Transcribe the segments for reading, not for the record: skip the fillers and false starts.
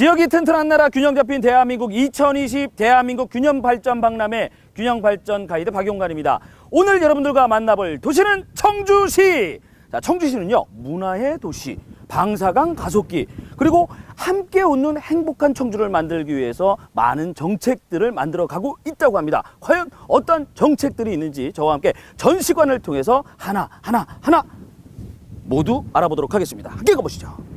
지역이 튼튼한 나라 균형 잡힌 대한민국 2020 대한민국 균형 발전 박람회 균형 발전 가이드 박용관입니다. 오늘 여러분들과 만나볼 도시는 청주시. 자, 청주시는요, 문화의 도시, 방사강 가속기, 그리고 함께 웃는 행복한 청주를 만들기 위해서 많은 정책들을 만들어 가고 있다고 합니다. 과연 어떤 정책들이 있는지 저와 함께 전시관을 통해서 하나 모두 알아보도록 하겠습니다. 함께 가보시죠.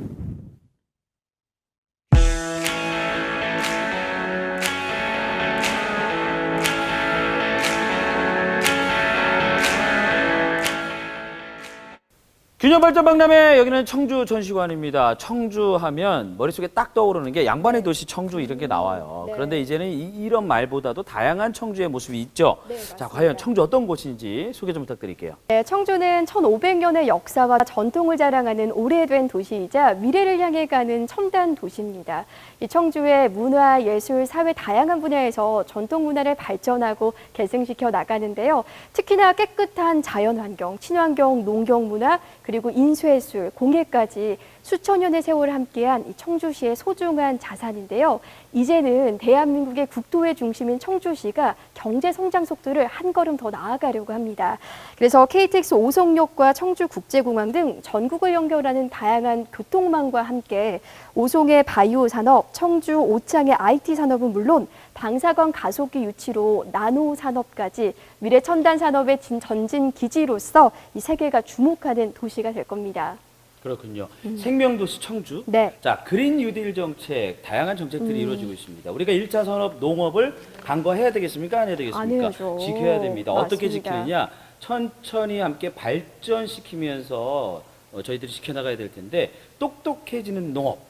균형발전 박람회, 여기는 청주 전시관입니다. 청주 하면 머릿속에 딱 떠오르는 게 양반의 도시 청주 이런 게 나와요. 네. 그런데 이제는 이런 말보다도 다양한 청주의 모습이 있죠. 네, 자, 맞습니다. 과연 청주 어떤 곳인지 소개 좀 부탁드릴게요. 네, 청주는 1500년의 역사와 전통을 자랑하는 오래된 도시이자 미래를 향해 가는 첨단 도시입니다. 이 청주의 문화, 예술, 사회 다양한 분야에서 전통 문화를 발전하고 계승시켜 나가는데요. 특히나 깨끗한 자연환경, 친환경 농경 문화, 그리고 인쇄술, 공예까지 수천 년의 세월을 함께한 이 청주시의 소중한 자산인데요. 이제는 대한민국의 국도의 중심인 청주시가 경제 성장 속도를 한 걸음 더 나아가려고 합니다. 그래서 KTX 오송역과 청주국제공항 등 전국을 연결하는 다양한 교통망과 함께 오송의 바이오 산업, 청주 오창의 IT 산업은 물론 방사선 가속기 유치로 나노 산업까지 미래 첨단 산업의 전진 기지로서 이 세계가 주목하는 도시가 될 겁니다. 그렇군요. 생명도시 청주. 네. 자, 그린 뉴딜 정책, 다양한 정책들이 이루어지고 있습니다. 우리가 1차 산업 농업을 간과해야 되겠습니까? 안 해야 되겠습니까? 안 해야죠. 지켜야 됩니다. 어떻게 맞습니다. 지키느냐? 천천히 함께 발전시키면서 저희들이 지켜나가야 될 텐데, 똑똑해지는 농업.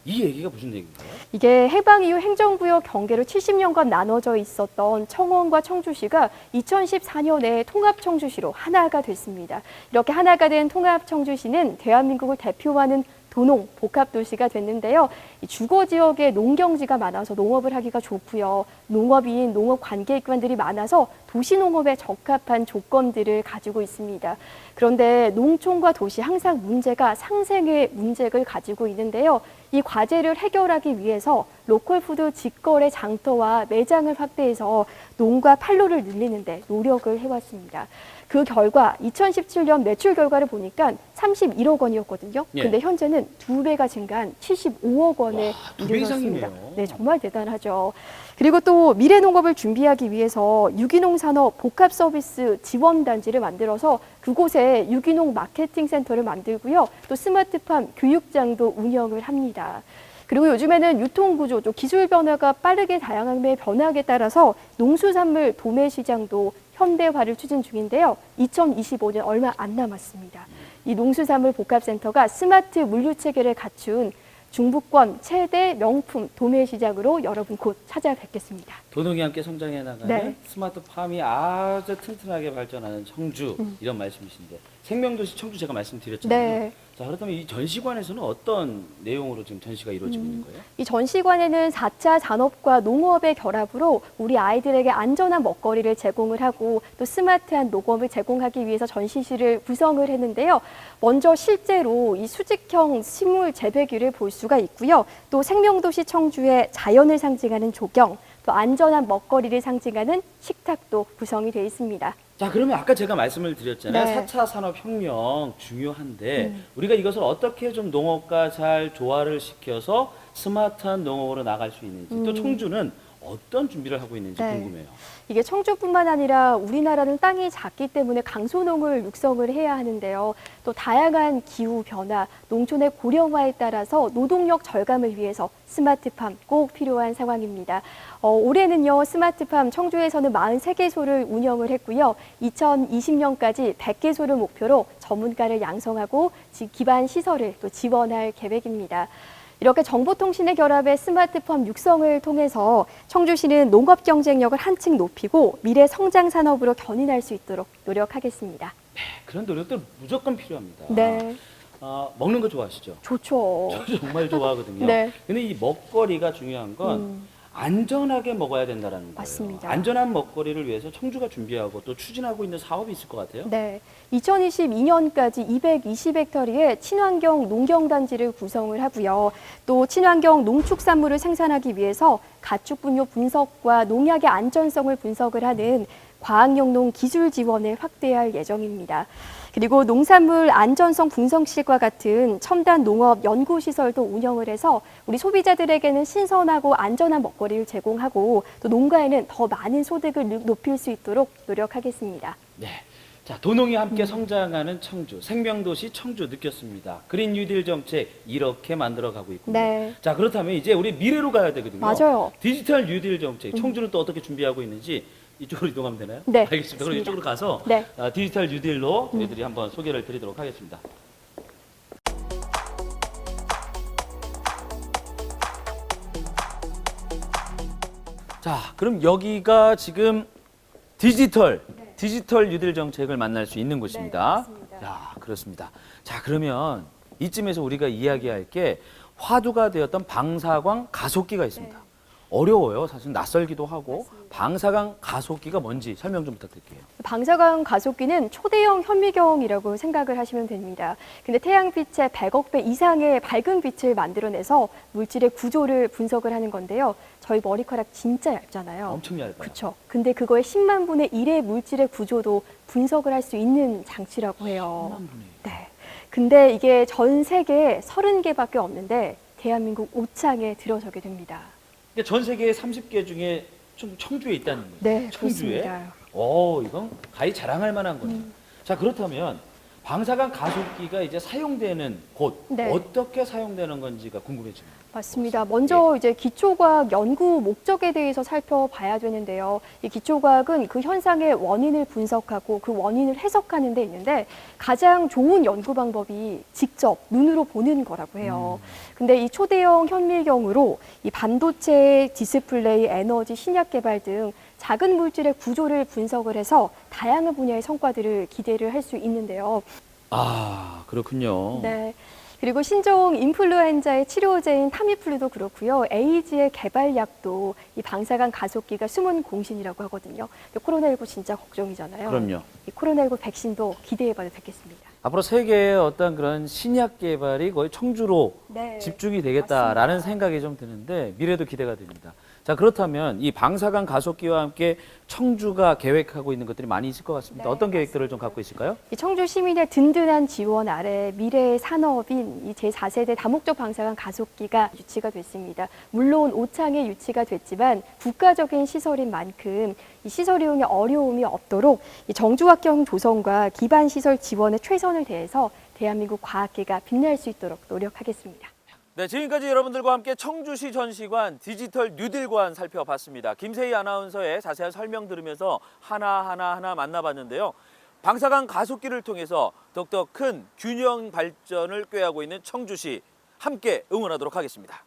이 얘기가 무슨 얘기인가요? 이게 해방 이후 행정구역 경계로 70년간 나눠져 있었던 청원과 청주시가 2014년에 통합청주시로 하나가 됐습니다. 이렇게 하나가 된 통합청주시는 대한민국을 대표하는 도농 복합도시가 됐는데요. 이 주거 지역에 농경지가 많아서 농업을 하기가 좋고요. 농업인, 농업 관계기관들이 많아서 도시농업에 적합한 조건들을 가지고 있습니다. 그런데 농촌과 도시 항상 문제가 상생의 문제를 가지고 있는데요. 이 과제를 해결하기 위해서 로컬푸드 직거래 장터와 매장을 확대해서 농가 판로를 늘리는 데 노력을 해왔습니다. 그 결과 2017년 매출 결과를 보니까 31억 원이었거든요. 예. 근데 현재는 2배가 증가한 75억 원에 와, 2배 이르렀습니다. 이상이네요. 네, 정말 대단하죠. 그리고 또 미래 농업을 준비하기 위해서 유기농 산업 복합 서비스 지원 단지를 만들어서 그곳에 유기농 마케팅 센터를 만들고요. 또 스마트팜 교육장도 운영을 합니다. 그리고 요즘에는 유통구조, 또 기술 변화가 빠르게 다양하게 변화에 따라서 농수산물 도매 시장도 현대화를 추진 중인데요. 2025년 얼마 안 남았습니다. 이 농수산물 복합센터가 스마트 물류 체계를 갖춘 중부권 최대 명품 도매 시장으로 여러분 곧 찾아뵙겠습니다. 도농이 함께 성장해 나가는 네. 스마트팜이 아주 튼튼하게 발전하는 청주, 이런 말씀이신데, 생명도시 청주 제가 말씀드렸잖아요. 네. 자, 그렇다면 이 전시관에서는 어떤 내용으로 지금 전시가 이루어지고 있는 거예요? 이 전시관에는 4차 산업과 농업의 결합으로 우리 아이들에게 안전한 먹거리를 제공을 하고 또 스마트한 농업을 제공하기 위해서 전시실을 구성을 했는데요. 먼저 실제로 이 수직형 식물 재배기를 볼 수가 있고요. 또 생명도시 청주의 자연을 상징하는 조경, 또 안전한 먹거리를 상징하는 식탁도 구성이 되어 있습니다. 자, 그러면 아까 제가 말씀을 드렸잖아요. 네. 4차 산업혁명 중요한데 우리가 이것을 어떻게 좀 농업과 잘 조화를 시켜서 스마트한 농업으로 나갈 수 있는지, 또 청주는 어떤 준비를 하고 있는지 네. 궁금해요. 이게 청주뿐만 아니라 우리나라는 땅이 작기 때문에 강소농을 육성을 해야 하는데요. 또 다양한 기후 변화, 농촌의 고령화에 따라서 노동력 절감을 위해서 스마트팜 꼭 필요한 상황입니다. 올해는요, 스마트팜 청주에서는 43개소를 운영을 했고요. 2020년까지 100개소를 목표로 전문가를 양성하고 기반 시설을 또 지원할 계획입니다. 이렇게 정보통신의 결합의 스마트팜 육성을 통해서 청주시는 농업 경쟁력을 한층 높이고 미래 성장 산업으로 견인할 수 있도록 노력하겠습니다. 네, 그런 노력들 무조건 필요합니다. 네, 먹는 거 좋아하시죠? 좋죠. 저도 정말 좋아하거든요. 네. 근데 이 먹거리가 중요한 건 안전하게 먹어야 된다는 거예요. 맞습니다. 안전한 먹거리를 위해서 청주가 준비하고 또 추진하고 있는 사업이 있을 것 같아요. 네, 2022년까지 220헥터리의 친환경 농경단지를 구성을 하고요. 또 친환경 농축산물을 생산하기 위해서 가축 분뇨 분석과 농약의 안전성을 분석을 하는 과학영농 기술 지원을 확대할 예정입니다. 그리고 농산물 안전성 분석실과 같은 첨단 농업 연구시설도 운영을 해서 우리 소비자들에게는 신선하고 안전한 먹거리를 제공하고 또 농가에는 더 많은 소득을 높일 수 있도록 노력하겠습니다. 네. 자, 도농이 함께 성장하는 청주, 생명도시 청주 느꼈습니다. 그린 뉴딜 정책 이렇게 만들어가고 있군요. 네. 자, 그렇다면 이제 우리 미래로 가야 되거든요. 맞아요. 디지털 뉴딜 정책, 청주는 또 어떻게 준비하고 있는지 이쪽으로 이동하면 되나요? 네, 알겠습니다. 그럼 좋습니다. 이쪽으로 가서 네. 디지털 뉴딜로 저희들이 한번 소개를 드리도록 하겠습니다. 자, 그럼 여기가 지금 디지털 뉴딜 정책을 만날 수 있는 곳입니다. 네, 맞습니다. 야, 그렇습니다. 자, 그러면 이쯤에서 우리가 이야기할 게 화두가 되었던 방사광 가속기가 있습니다. 네. 어려워요. 사실 낯설기도 하고. 맞습니다. 방사광 가속기가 뭔지 설명 좀 부탁드릴게요. 방사광 가속기는 초대형 현미경이라고 생각을 하시면 됩니다. 근데 태양빛의 100억 배 이상의 밝은 빛을 만들어내서 물질의 구조를 분석을 하는 건데요. 저희 머리카락 진짜 얇잖아요. 엄청 얇아요. 그렇죠. 근데 그거의 10만 분의 1의 물질의 구조도 분석을 할 수 있는 장치라고 해요. 10만 분의 1. 네. 근데 이게 전 세계에 30개밖에 없는데 대한민국 옷장에 들어서게 됩니다. 그러니까 전 세계 30개 중에 청주에 있다는 거예요. 네, 청주에. 그렇습니다. 이건 가히 자랑할 만한 거네요. 자, 그렇다면 방사광 가속기가 이제 사용되는 곳 네. 어떻게 사용되는 건지가 궁금해집니다. 맞습니다. 먼저 이제 기초과학 연구 목적에 대해서 살펴봐야 되는데요. 이 기초과학은 그 현상의 원인을 분석하고 그 원인을 해석하는 데 있는데 가장 좋은 연구 방법이 직접 눈으로 보는 거라고 해요. 근데 이 초대형 현미경으로 이 반도체, 디스플레이, 에너지, 신약 개발 등 작은 물질의 구조를 분석을 해서 다양한 분야의 성과들을 기대를 할 수 있는데요. 아, 그렇군요. 네. 그리고 신종 인플루엔자의 치료제인 타미플루도 그렇고요. 에이즈의 개발약도 이 방사광 가속기가 숨은 공신이라고 하거든요. 코로나19 진짜 걱정이잖아요. 그럼요. 이 코로나19 백신도 기대해봐도 되겠습니다. 앞으로 세계의 어떤 그런 신약 개발이 거의 청주로 네. 집중이 되겠다라는 생각이 좀 드는데 미래도 기대가 됩니다. 자, 그렇다면 이 방사광 가속기와 함께 청주가 계획하고 있는 것들이 많이 있을 것 같습니다. 네, 어떤 계획들을 좀 갖고 있을까요? 이 청주 시민의 든든한 지원 아래 미래의 산업인 이 제4세대 다목적 방사광 가속기가 유치가 됐습니다. 물론 오창에 유치가 됐지만 국가적인 시설인 만큼 이 시설 이용에 어려움이 없도록 이 정주환경 조성과 기반 시설 지원에 최선을 다해서 대한민국 과학계가 빛날 수 있도록 노력하겠습니다. 네, 지금까지 여러분들과 함께 청주시 전시관 디지털 뉴딜관 살펴봤습니다. 김세희 아나운서의 자세한 설명 들으면서 하나 만나봤는데요. 방사광 가속기를 통해서 더욱더 큰 균형 발전을 꾀하고 있는 청주시 함께 응원하도록 하겠습니다.